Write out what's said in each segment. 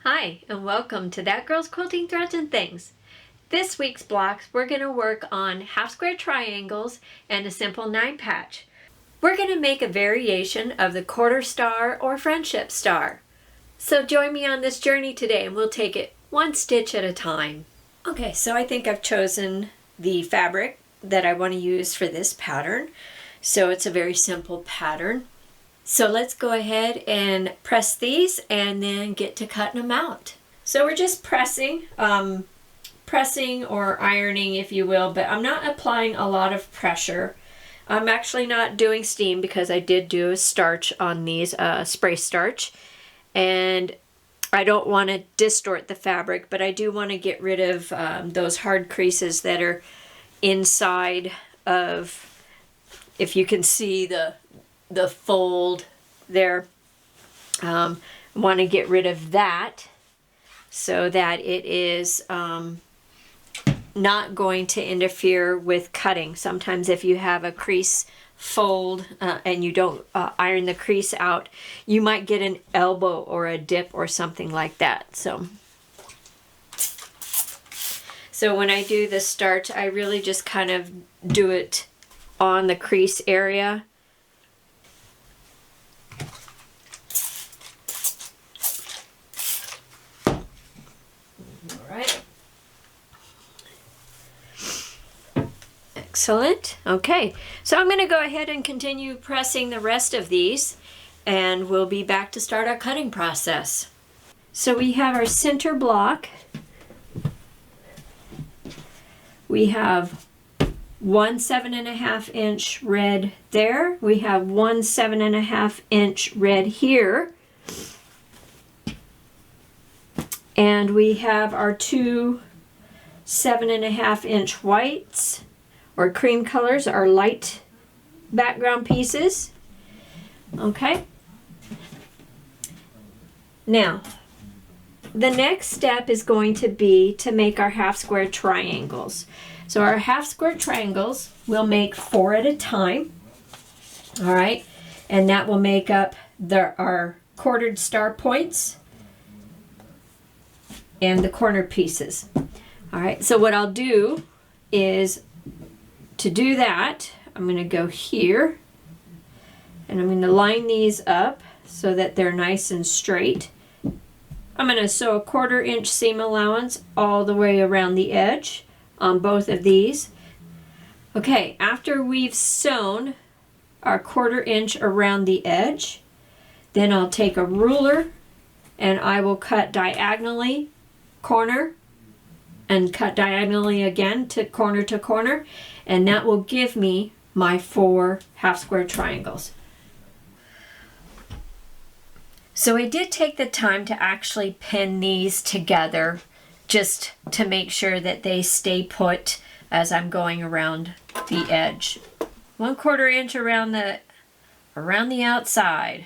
Hi, and welcome to That Girl's Quilting Threads and Things. This week's blocks, we're going to work on half square triangles and a simple 9-patch. We're going to make a variation of the quarter star or friendship star. So join me on this journey today and we'll take it one stitch at a time. Okay, so I think I've chosen the fabric that I want to use for this pattern. So it's a very simple pattern. So let's go ahead and press these and then get to cutting them out. So we're just pressing or ironing, if you will, but I'm not applying a lot of pressure. I'm actually not doing steam because I did do a starch on these, spray starch, and I don't want to distort the fabric, but I do want to get rid of those hard creases that are inside of, if you can see the fold there. Want to get rid of that so that it is not going to interfere with cutting. Sometimes if you have a crease fold and you don't iron the crease out, you might get an elbow or a dip or something like that. So when I do the starch, I really just kind of do it on the crease area. Excellent. Okay, so I'm going to go ahead and continue pressing the rest of these and we'll be back to start our cutting process. So we have our center block. We have 1 7.5 inch red there. We have 1 7.5 inch red here. And we have our 2 7.5 inch whites, or cream colors, are light background pieces. Okay. Now, the next step is going to be to make our half square triangles. So our half square triangles, we'll make 4 at a time. All right. And that will make up our quartered star points and the corner pieces. All right. So what I'll do is, to do that, I'm going to go here and I'm going to line these up so that they're nice and straight. I'm going to sew a 1/4 inch seam allowance all the way around the edge on both of these. Okay, after we've sewn our 1/4 inch around the edge, then I'll take a ruler and I will cut diagonally, corner, and cut diagonally again to corner, and that will give me my 4 half square triangles. So I did take the time to actually pin these together just to make sure that they stay put as I'm going around the edge. 1/4 inch around the outside.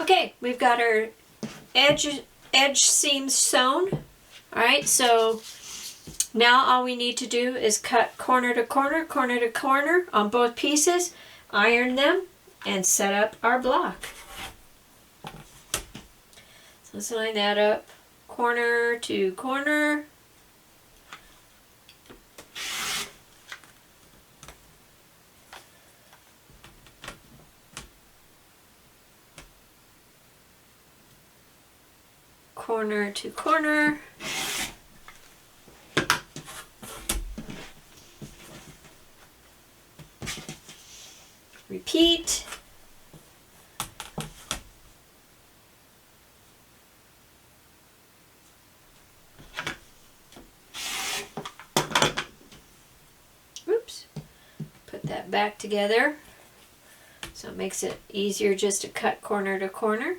Okay, we've got our edge seams sewn. All right, so now all we need to do is cut corner to corner on both pieces, iron them, and set up our block. So let's line that up, corner to corner. corner to corner. Repeat. Oops. Put that back together. So it makes it easier just to cut corner to corner.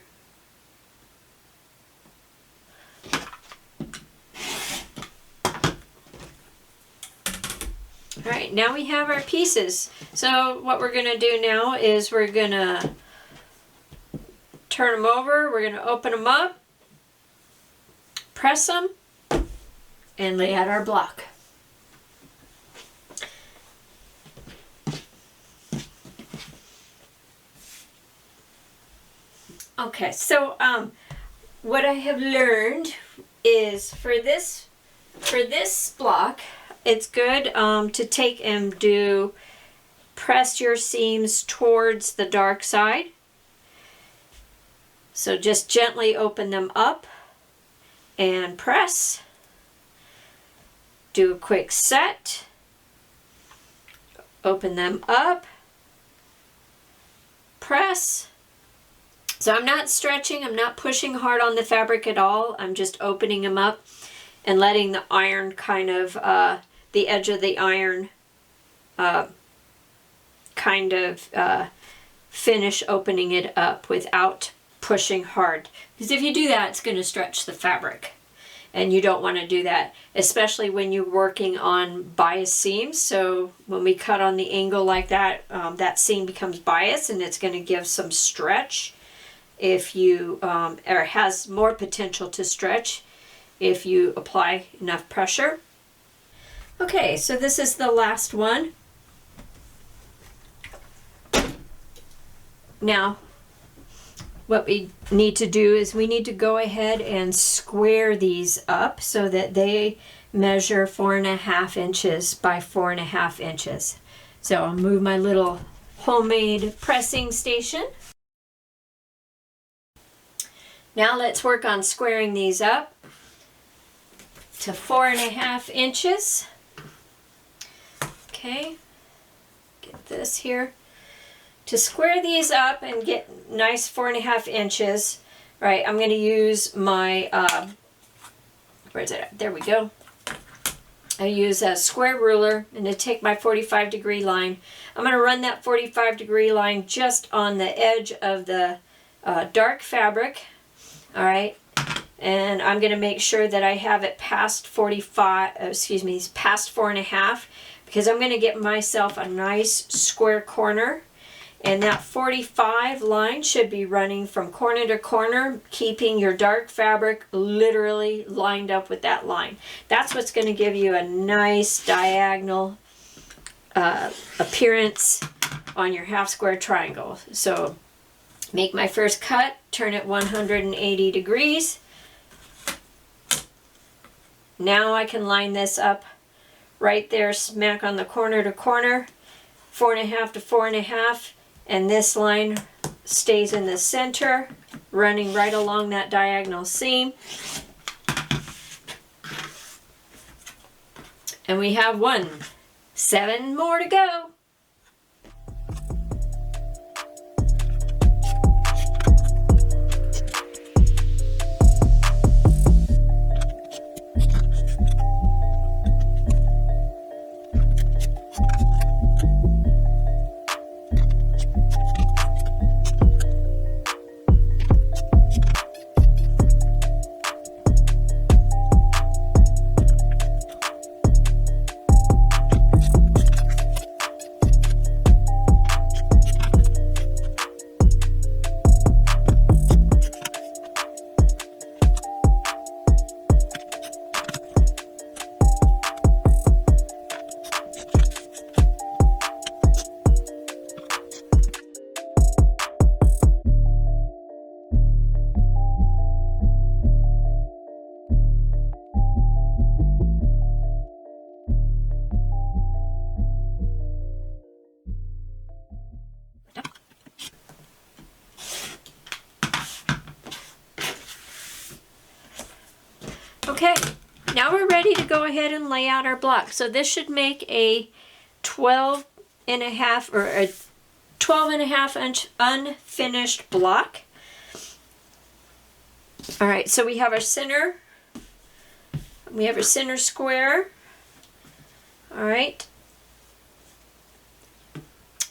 All right, now we have our pieces. So what we're gonna do now is we're gonna turn them over, we're gonna open them up, press them, and lay out our block. Okay, so what I have learned is for this block, it's good to take and press your seams towards the dark side. So just gently open them up and press. Do a quick set. Open them up. Press. So I'm not stretching, I'm not pushing hard on the fabric at all. I'm just opening them up and letting the iron kind of, the edge of the iron kind of finish opening it up without pushing hard. Because if you do that, it's going to stretch the fabric. And you don't want to do that, especially when you're working on bias seams. So when we cut on the angle like that, that seam becomes biased and it's going to give some stretch if you, or has more potential to stretch if you apply enough pressure. Okay, so this is the last one. Now, what we need to do is we need to go ahead and square these up so that they measure 4.5 inches by 4.5 inches. So I'll move my little homemade pressing station. Now let's work on squaring these up to 4.5 inches. Okay, get this here. To square these up and get nice 4.5 inches, right, I'm going to use my, where is it at? There we go. I use a square ruler and to take my 45-degree line. I'm going to run that 45-degree line just on the edge of the dark fabric. All right, and I'm going to make sure that I have it past 4.5, because I'm going to get myself a nice square corner. And that 45 line should be running from corner to corner, keeping your dark fabric literally lined up with that line. That's what's going to give you a nice diagonal appearance on your half square triangle. So make my first cut, turn it 180 degrees. Now I can line this up right there, smack on the corner to corner, 4.5 to 4.5, and this line stays in the center, running right along that diagonal seam. And we have 7 more to go. Okay, now we're ready to go ahead and lay out our block. So this should make a 12.5 or a 12.5 inch unfinished block. All right, so we have our center. We have our center square. All right.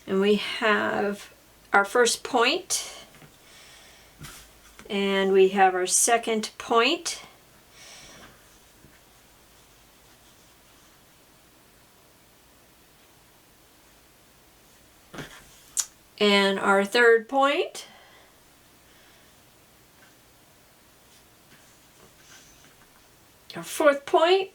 And we have our first point. And we have our second point. And our third point. Our fourth point.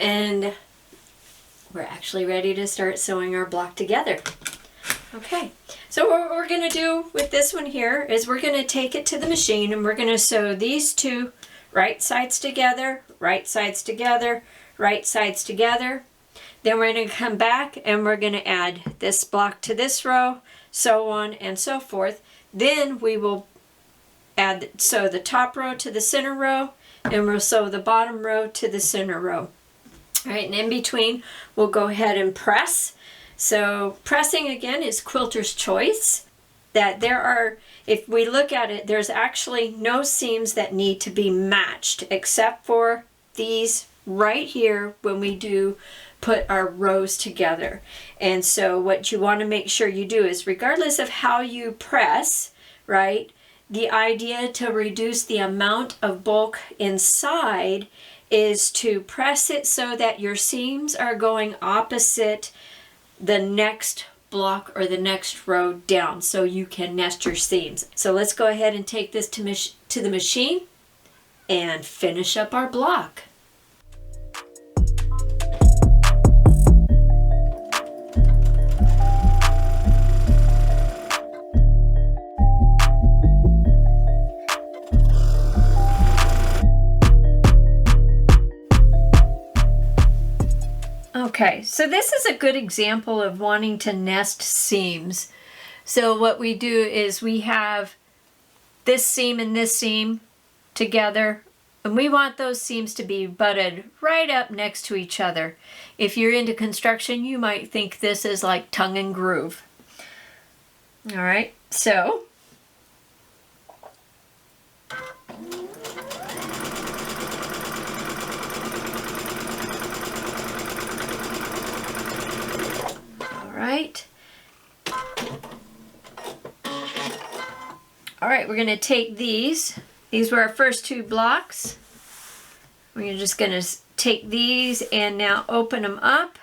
And we're actually ready to start sewing our block together. Okay, so what we're going to do with this one here is we're going to take it to the machine and we're going to sew these two right sides together, right sides together, right sides together. Then we're going to come back and we're going to add this block to this row, so on and so forth. Then we will sew the top row to the center row, and we'll sew the bottom row to the center row. All right, and in between, we'll go ahead and press. So pressing again is quilter's choice. That there are, if we look at it, there's actually no seams that need to be matched except for these right here when we do put our rows together. And so what you want to make sure you do is, regardless of how you press, right, the idea to reduce the amount of bulk inside is to press it so that your seams are going opposite the next block or the next row down, so you can nest your seams. So let's go ahead and take this to the machine and finish up our block. Okay, so this is a good example of wanting to nest seams. So what we do is we have this seam and this seam together, and we want those seams to be butted right up next to each other. If you're into construction, you might think this is like tongue and groove. All right, so All right, we're going to take these. These were our first two blocks. We're just going to take these and now open them up.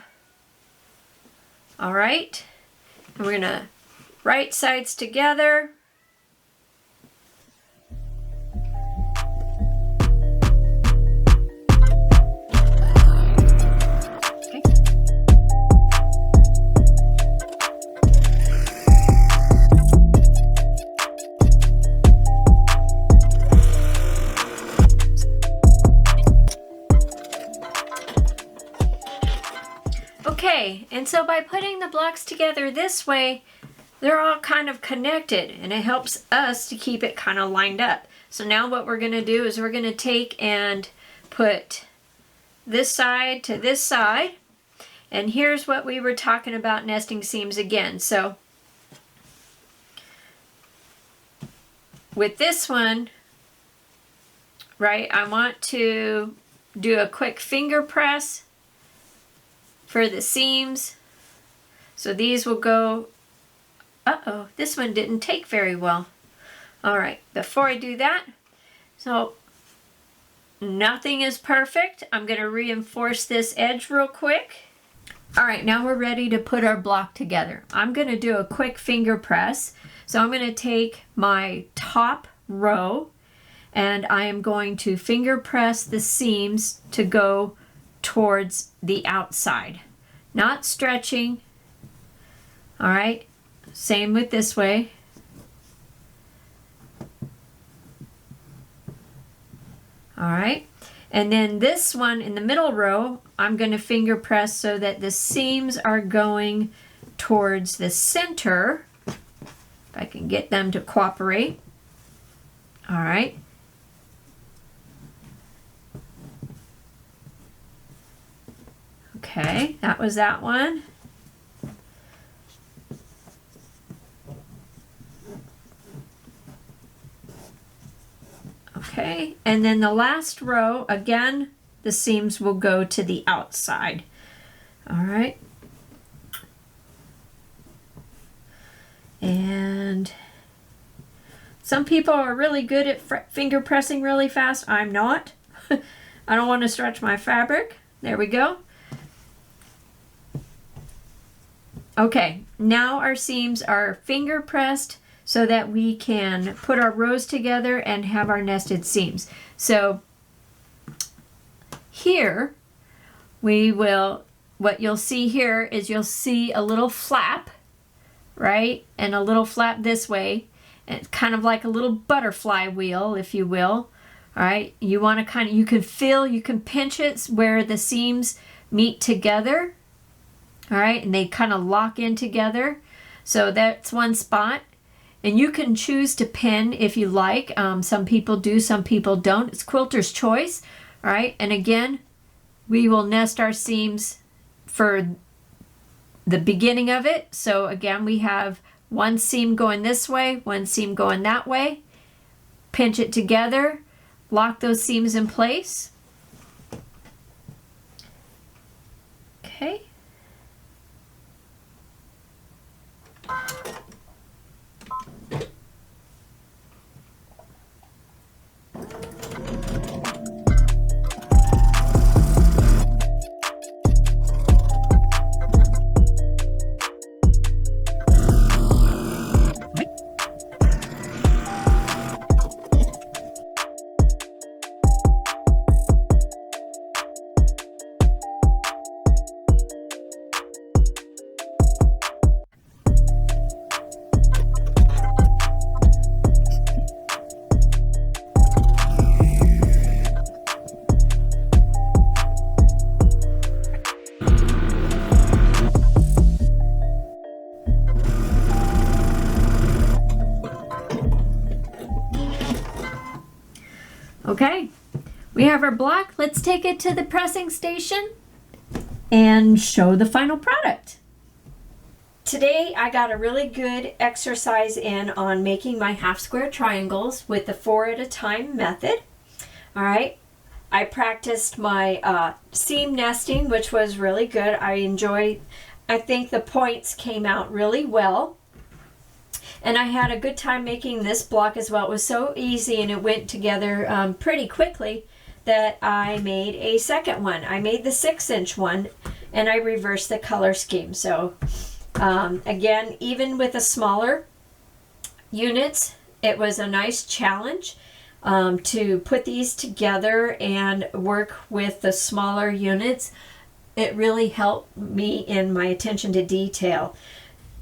All right, and we're going to right sides together. Okay, and so by putting the blocks together this way, they're all kind of connected, and it helps us to keep it kind of lined up. So now what we're going to do is we're going to take and put this side to this side, and here's what we were talking about nesting seams again. So with this one, right, I want to do a quick finger press for the seams. So these will go, uh-oh, this one didn't take very well. All right, before I do that, so nothing is perfect. I'm going to reinforce this edge real quick. All right, now we're ready to put our block together. I'm going to do a quick finger press. So I'm going to take my top row and I am going to finger press the seams to go towards the outside. Not stretching, All right, same with this way. All right, and then this one in the middle row, I'm going to finger press so that the seams are going towards the center. If I can get them to cooperate. All right. Okay, that was that one. Okay, and then the last row, again, the seams will go to the outside. All right. And some people are really good at finger pressing really fast. I'm not. I don't want to stretch my fabric. There we go. Okay, now our seams are finger pressed so that we can put our rows together and have our nested seams. So here we will, what you'll see here is you'll see a little flap, right? And a little flap this way. And it's kind of like a little butterfly wheel, if you will. All right, you want to kind of, you can feel, you can pinch it where the seams meet together. All right, and they kind of lock in together. So that's one spot. And you can choose to pin if you like. Some people do, some people don't. It's quilter's choice. All right, and again, we will nest our seams for the beginning of it. So again, we have one seam going this way, one seam going that way. Pinch it together, lock those seams in place. Okay. Okay, we have our block. Let's take it to the pressing station and show the final product. Today I got a really good exercise in on making my half square triangles with the 4 at a time method. All right, I practiced my seam nesting, which was really good. I think the points came out really well. And I had a good time making this block as well. It was so easy and it went together pretty quickly that I made a second one. I made the 6-inch one and I reversed the color scheme. So again, even with the smaller units, it was a nice challenge to put these together and work with the smaller units. It really helped me in my attention to detail.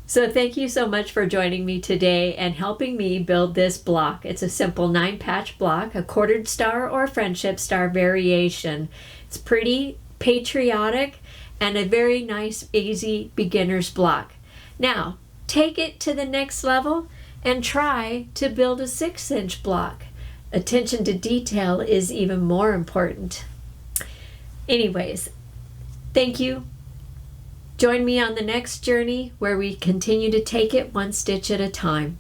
So thank you so much for joining me today and helping me build this block. It's a simple 9-patch block, a quartered star or friendship star variation. It's pretty patriotic and a very nice, easy beginner's block. Now, take it to the next level and try to build a 6-inch block. Attention to detail is even more important. Anyways, thank you. Join me on the next journey where we continue to take it one stitch at a time.